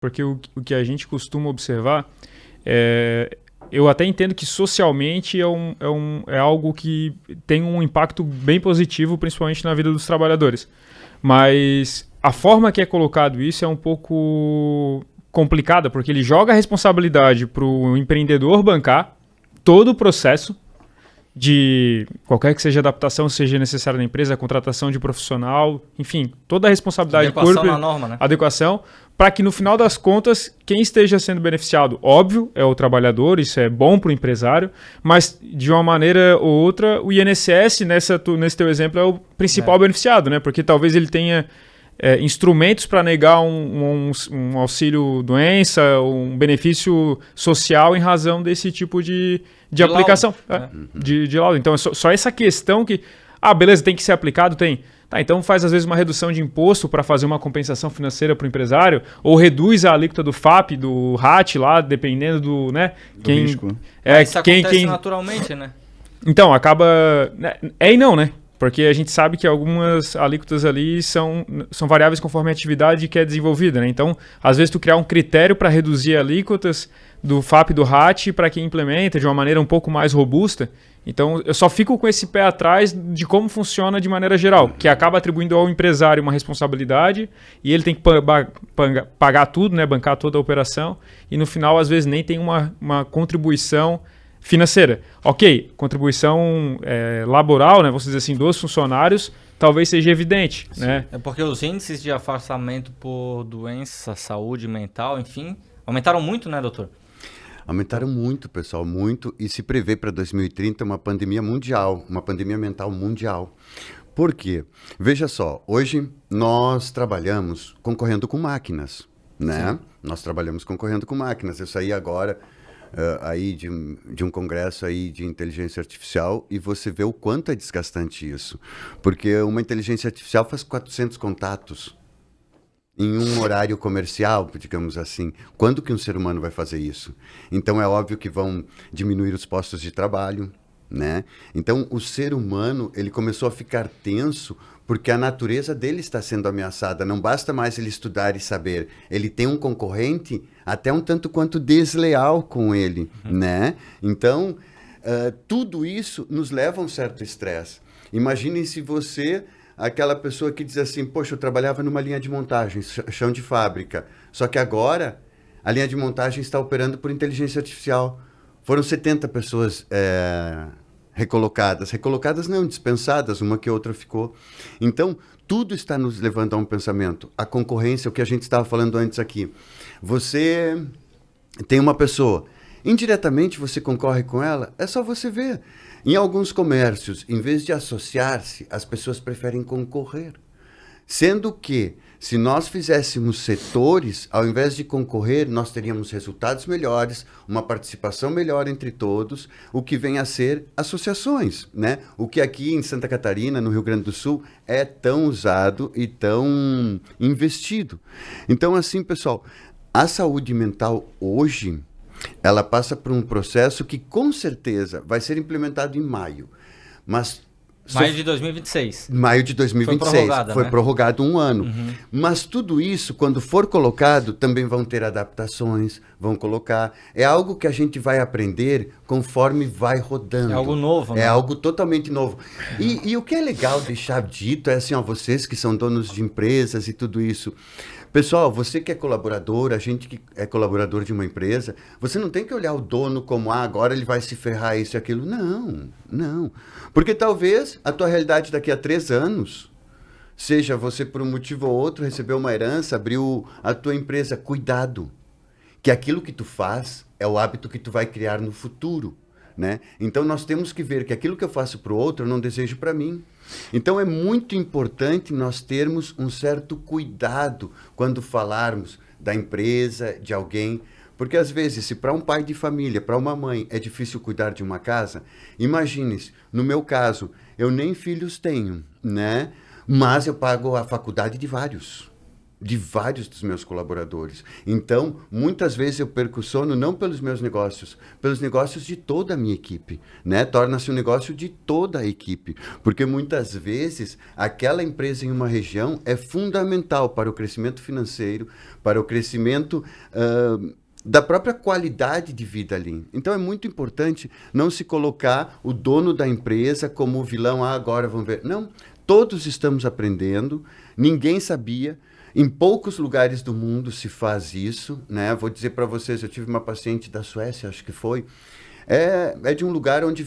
Porque o que a gente costuma observar eu até entendo que socialmente é algo que tem um impacto bem positivo, principalmente na vida dos trabalhadores. Mas a forma que é colocado isso é um pouco complicada, porque ele joga a responsabilidade para o empreendedor bancar todo o processo de qualquer que seja a adaptação seja necessária na empresa, a contratação de profissional, enfim, toda a responsabilidade adequação na norma, né? Adequação, para que no final das contas quem esteja sendo beneficiado, óbvio, é o trabalhador, isso é bom para o empresário, mas de uma maneira ou outra o INSS nesse teu exemplo é o principal beneficiado, né? Porque talvez ele tenha instrumentos para negar um auxílio doença, um benefício social em razão desse tipo de aplicação de laudo. Então é só essa questão que, beleza, tem que ser aplicado, tem. Tá, então faz às vezes uma redução de imposto para fazer uma compensação financeira para o empresário, ou reduz a alíquota do FAP, do RAT lá, dependendo do, né? Do risco. Isso acontece naturalmente, né? Então, acaba... e não, né? Porque a gente sabe que algumas alíquotas ali são variáveis conforme a atividade que é desenvolvida, né? Então, às vezes tu criar um critério para reduzir alíquotas do FAP e do RAT para quem implementa de uma maneira um pouco mais robusta. Então, eu só fico com esse pé atrás de como funciona de maneira geral, que acaba atribuindo ao empresário uma responsabilidade e ele tem que pagar tudo, né? Bancar toda a operação e no final, às vezes, nem tem uma contribuição financeira. Ok, contribuição laboral, né, vamos dizer assim, dos funcionários, talvez seja evidente. Né? É porque os índices de afastamento por doença, saúde mental, enfim, aumentaram muito, né, doutor? Aumentaram muito, pessoal, muito, e se prevê para 2030 uma pandemia mundial, uma pandemia mental mundial. Por quê? Veja só, hoje nós trabalhamos concorrendo com máquinas, né? Sim. Nós trabalhamos concorrendo com máquinas. Eu saí agora aí de um congresso aí de inteligência artificial e você vê o quanto é desgastante isso. Porque uma inteligência artificial faz 400 contatos em um horário comercial, digamos assim. Quando que um ser humano vai fazer isso? Então é óbvio que vão diminuir os postos de trabalho, né? Então o ser humano, ele começou a ficar tenso porque a natureza dele está sendo ameaçada. Não basta mais ele estudar e saber. Ele tem um concorrente até um tanto quanto desleal com ele, né? Então, tudo isso nos leva a um certo estresse. Imaginem se você, aquela pessoa que diz assim, poxa, eu trabalhava numa linha de montagem, chão de fábrica, só que agora a linha de montagem está operando por inteligência artificial. Foram 70 pessoas recolocadas não, dispensadas, uma que outra ficou. Então, tudo está nos levando a um pensamento. A concorrência, o que a gente estava falando antes aqui. Você tem uma pessoa, indiretamente você concorre com ela, é só você ver. Em alguns comércios, em vez de associar-se, as pessoas preferem concorrer. Sendo que, se nós fizéssemos setores, ao invés de concorrer, nós teríamos resultados melhores, uma participação melhor entre todos, o que vem a ser associações, né? O que aqui em Santa Catarina, no Rio Grande do Sul, é tão usado e tão investido. Então, assim, pessoal, a saúde mental hoje, ela passa por um processo que, com certeza, vai ser implementado em maio, mas... Maio de 2026. Maio de 2026. Foi prorrogado um ano. Uhum. Mas tudo isso, quando for colocado, também vão ter adaptações, vão colocar. É algo que a gente vai aprender conforme vai rodando. É algo novo, né? É algo totalmente novo. E o que é legal deixar dito é assim, ó, vocês que são donos de empresas e tudo isso. Pessoal, você que é colaborador, a gente que é colaborador de uma empresa, você não tem que olhar o dono como, agora ele vai se ferrar isso e aquilo. Não, não. Porque talvez a tua realidade daqui a 3 anos seja você, por um motivo ou outro, recebeu uma herança, abriu a tua empresa. Cuidado, que aquilo que tu faz é o hábito que tu vai criar no futuro, né? Então nós temos que ver que aquilo que eu faço para o outro, eu não desejo para mim. Então é muito importante nós termos um certo cuidado quando falarmos da empresa, de alguém, porque às vezes se para um pai de família, para uma mãe, é difícil cuidar de uma casa, imagine-se, no meu caso, eu nem filhos tenho, né? Mas eu pago a faculdade de vários. de vários dos meus colaboradores. Então, muitas vezes eu perco o sono não pelos meus negócios, pelos negócios de toda a minha equipe, né? Torna-se um negócio de toda a equipe, porque muitas vezes aquela empresa em uma região é fundamental para o crescimento financeiro, para o crescimento da própria qualidade de vida ali. Então é muito importante não se colocar o dono da empresa como o vilão, agora vamos ver. Não, todos estamos aprendendo, ninguém sabia. Em poucos lugares do mundo se faz isso, né? Vou dizer para vocês, eu tive uma paciente da Suécia, acho que foi, é de um lugar onde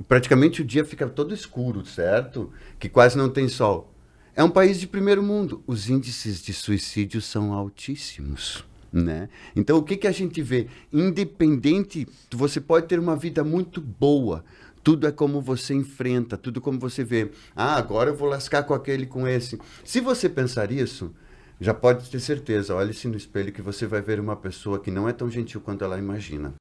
praticamente o dia fica todo escuro, certo? Que quase não tem sol. É um país de primeiro mundo. Os índices de suicídio são altíssimos, né? Então, o que a gente vê? Independente, você pode ter uma vida muito boa, tudo é como você enfrenta, tudo como você vê. Agora eu vou lascar com aquele, com esse. Se você pensar isso, já pode ter certeza, olhe-se no espelho que você vai ver uma pessoa que não é tão gentil quanto ela imagina.